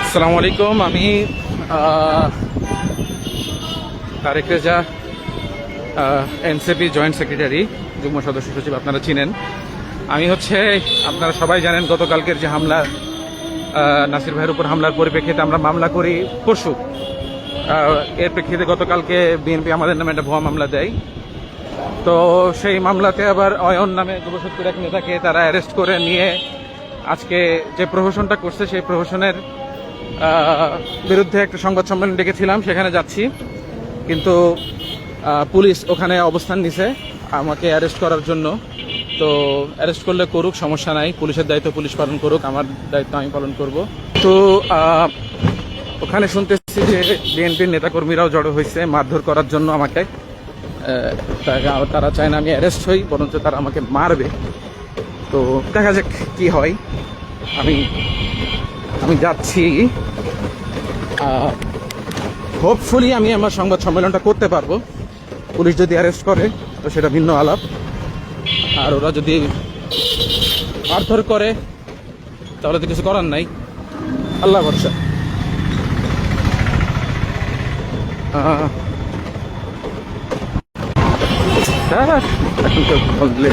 আসসালামু আলাইকুম। আমি Tarek Reza, NCP joint secretary, যুগ্ম সদস্য সচিব, আপনারা চিনেন। আমি আপনারা সবাই জানেন গতকালকের যে হামলা, নাসির ভাইয়ের উপর হামলার পরিপ্রেক্ষিতে আমরা মামলা করি পরশু। এর প্রেক্ষিতে গতকালকে বিএনপি আমাদের নামে একটা ভুয়া মামলা দেয়। তো সেই মামলাতে আবার অয়ন নামে যুবশক্তির এক নেতাকে তারা অ্যারেস্ট করে নিয়ে আজকে যে প্রহসনটা করছে সেই প্রহসনের বিরুদ্ধে একটা সংবাদ সম্মেলন ডেকেছিলাম, সেখানে যাচ্ছি। কিন্তু পুলিশ ওখানে অবস্থান নিছে আমাকে অ্যারেস্ট করার জন্য। তো অ্যারেস্ট করলে করুক, সমস্যা নাই, পুলিশের দায়িত্ব পুলিশ পালন করুক, আমার দায়িত্ব আমি পালন করব। তো ওখানে শুনতেছি যে বিএনপির নেতাকর্মীরাও জড়ো হয়েছে মারধর করার জন্য আমাকে। তারা চায় না আমি অ্যারেস্ট হই, বরঞ্চ তারা আমাকে মারবে। তো দেখা যাক কি হয়। আমি যাচ্ছি। হোপফুলি আমি আমার সংবাদ সম্মেলনটা করতে পারবো। পুলিশ যদি অ্যারেস্ট করে তো সেটা ভিন্ন আলাপ, আর ওরা যদি মারধর করে তাহলে তো কিছু করার নাই, আল্লাহ ভরসা। এখন তো বললে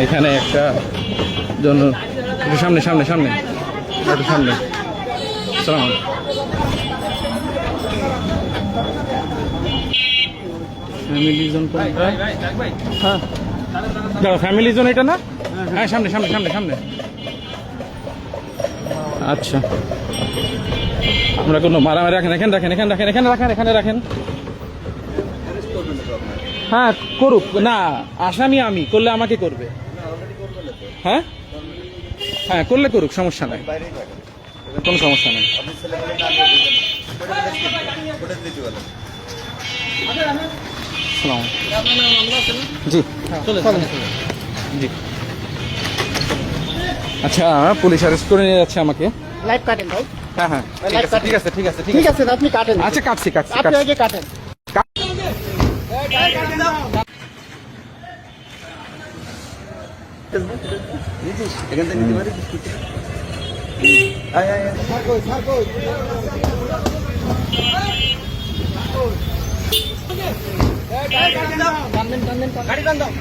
এখানে একটা জন্য সামনে সামনে সামনে একটু সামনে। সালাম। ফ্যামিলি জোন কোনটা? হ্যাঁ দাঁড়া, ফ্যামিলি জোন এটা না? হ্যাঁ সামনে সামনে সামনে সামনে। আচ্ছা, আমরা কোনো মারামারি রাখেন, এখানে রাখেন, এখানে রাখেন, এখানে রাখেন, এখানে রাখেন। হ্যাঁ করুক না, আসামি আমি করলে আমাকে করবে। হ্যাঁ হ্যাঁ করলে করুক, সমস্যা নাই, কোনো সমস্যা নেই। জি জি। আচ্ছা, পুলিশ অ্যারেস্ট করে নিয়ে যাচ্ছে আমাকে। লাইভ কাটেন ভাই। হ্যাঁ হ্যাঁ ঠিক আছে ঠিক আছে ঠিক আছে, আপনি কাটেন। আচ্ছা কাটছি কাটছি আপনি আগে কাটেন। এখান থেকে নিতে পারি। গাড়ি টান দাও।